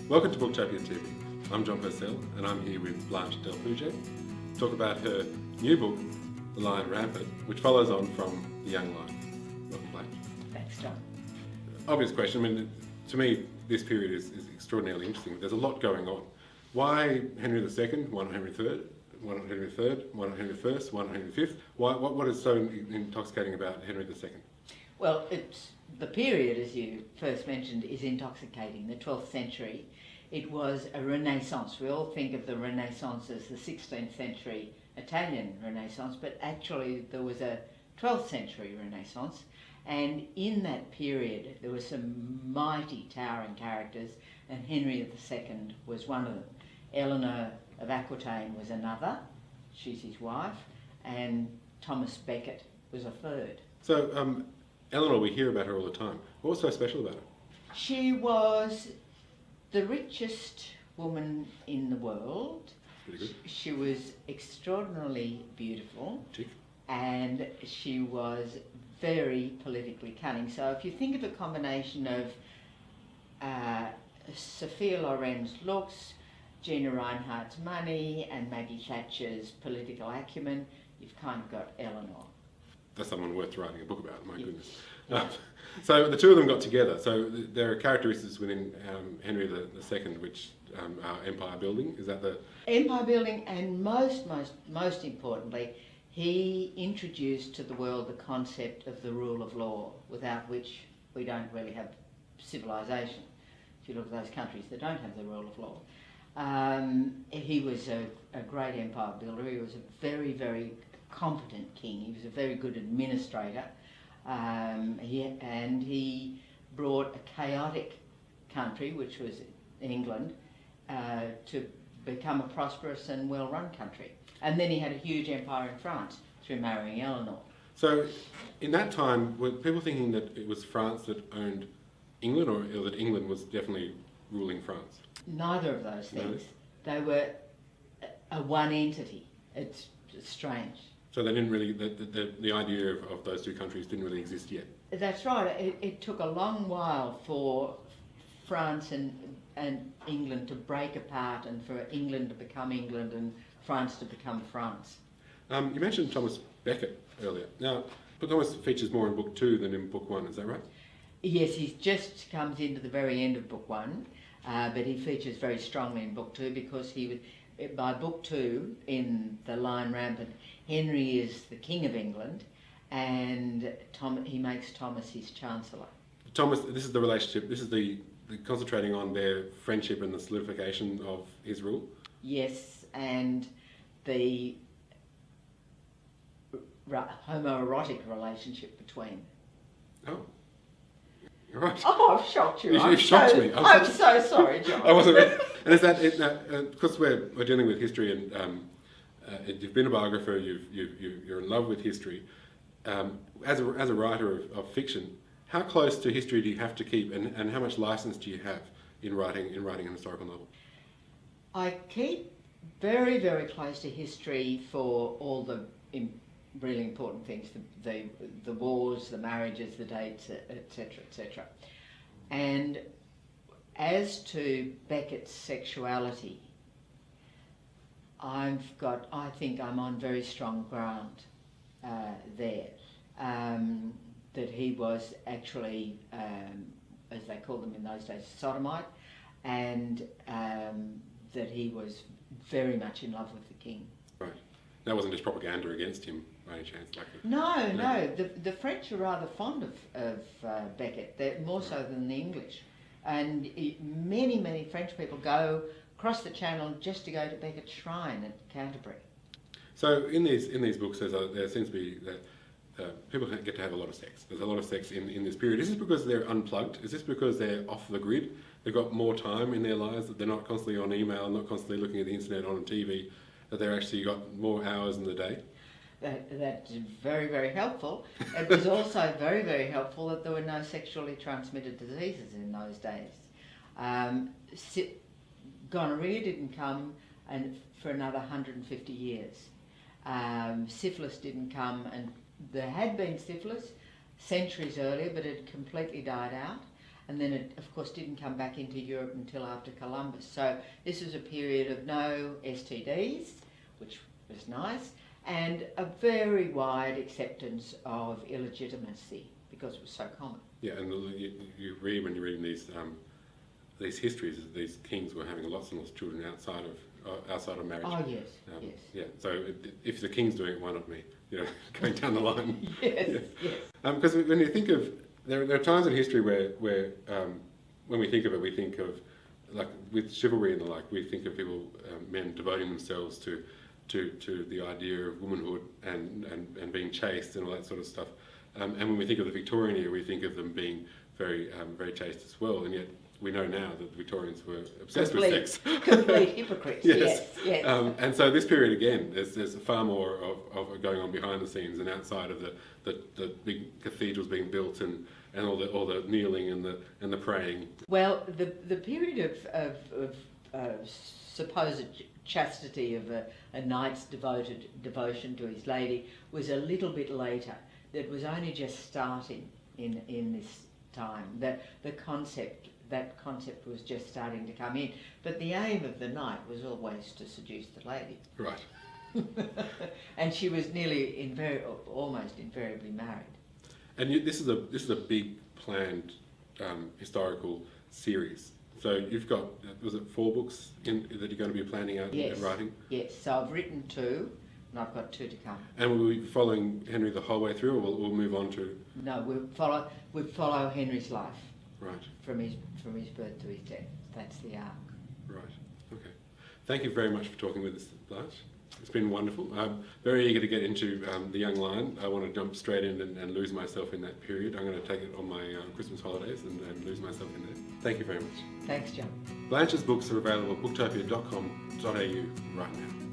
Welcome to Booktopia TV. I'm John Purcell and I'm here with Blanche to talk about her new book, The Lion Rampant, which follows on from The Young Lion. Welcome, Blanche. Thanks, John. Obvious question. I mean, to me, this period is extraordinarily interesting. There's a lot going on. Why Henry II? Why not Henry III? Why not Henry III? Why not Henry I? Why not Henry V? What is so intoxicating about Henry II? Well, the period, as you first mentioned, is intoxicating. The 12th century, it was a Renaissance. We all think of the Renaissance as the 16th century Italian Renaissance, but actually there was a 12th century Renaissance, and in that period there were some mighty towering characters, and Henry II was one of them. Eleanor of Aquitaine was another, she's his wife, and Thomas Becket was a third. So, Eleanor, we hear about her all the time. What was so special about her? She was the richest woman in the world. Pretty good. She was extraordinarily beautiful. Tick. And she was very politically cunning. So if you think of a combination of Sophia Loren's looks, Gina Rinehart's money, and Maggie Thatcher's political acumen, you've kind of got Eleanor. That's someone worth writing a book about, my goodness. Yeah. So the two of them got together. So there are characteristics within Henry II which are empire building. Is that the... Empire building, and most importantly, he introduced to the world the concept of the rule of law, without which we don't really have civilization. If you look at those countries that don't have the rule of law. He was a great empire builder. He was a very, very competent king. He was a very good administrator. He brought a chaotic country, which was England, to become a prosperous and well-run country. And then he had a huge empire in France through marrying Eleanor. So in that time, were people thinking that it was France that owned England, or that England was definitely ruling France? Neither of those things. No. They were a one entity. It's strange. So they didn't really, the idea of those two countries didn't really exist yet? That's right. It took a long while for France and England to break apart, and for England to become England and France to become France. You mentioned Thomas Becket earlier. Now, Thomas features more in book 2 than in book 1, is that right? Yes, he just comes into the very end of book 1, but he features very strongly in book 2 because by book 2, in The Lion Rampant, Henry is the King of England, and he makes Thomas his Chancellor. Thomas, this is the relationship, this is the concentrating on their friendship and the solidification of his rule? Yes, and the homoerotic relationship between. Oh. You're right. Oh, I've shocked you. You've shocked me. I'm so sorry, John. I wasn't ready. And is that because we're dealing with history, and you've been a biographer, you're in love with history. As a writer of fiction, how close to history do you have to keep, and how much license do you have in writing an historical novel? I keep very, very close to history for all the really important things, the wars, the marriages, the dates, etc., etc. And as to Becket's sexuality, I think I'm on very strong ground there. That he was actually, as they called them in those days, sodomite, and that he was very much in love with the king. Right. That wasn't just propaganda against him, by any chance? No. The French are rather fond of Becket, they're more so than the English. And many French people go across the channel just to go to Becket's shrine at Canterbury. So in these books, there seems to be people get to have a lot of sex. There's a lot of sex in this period. Is this because they're unplugged? Is this because they're off the grid? They've got more time in their lives, that they're not constantly on email, not constantly looking at the internet, on TV, that they're actually got more hours in the day? That's very, very helpful. It was also very, very helpful that there were no sexually transmitted diseases in those days. Gonorrhea didn't come for another 150 years. Syphilis didn't come, and there had been syphilis centuries earlier, but it completely died out. and then it, of course, didn't come back into Europe until after Columbus. So this was a period of no STDs, which was nice, and a very wide acceptance of illegitimacy because it was so common. Yeah, and you read, when you're reading these histories, these kings were having lots and lots of children outside of marriage. Oh yes, yes. Yeah. So if the king's doing it, why not me? You know, going down the line. Yes, yes. Because when you think of, there are times in history where when we think of it, we think of, like with chivalry and the like, we think of people, men devoting themselves to the idea of womanhood and being chaste and all that sort of stuff. And when we think of the Victorian era, we think of them being very chaste as well. And yet we know now that the Victorians were obsessed with sex. Complete hypocrites. Yes. And so this period again, there's far more of going on behind the scenes and outside of the big cathedrals being built and all the kneeling and the praying. Well, the period of supposed chastity of a knight's devotion to his lady was a little bit later. That was only just starting in this time. That concept was just starting to come in. But the aim of the knight was always to seduce the lady. Right. And she was almost invariably married. And this is a big planned historical series. So you've got, was it 4 books that you're going to be planning out and writing? Yes. So I've written 2. And I've got 2 to come. And will we be following Henry the whole way through, or we'll move on to? No, we'll follow Henry's life. Right. From his birth to his death. That's the arc. Right. Okay. Thank you very much for talking with us, Blanche. It's been wonderful. I'm very eager to get into The Young Lion. I want to jump straight in and lose myself in that period. I'm going to take it on my Christmas holidays and lose myself in there. Thank you very much. Thanks, John. Blanche's books are available at booktopia.com.au right now.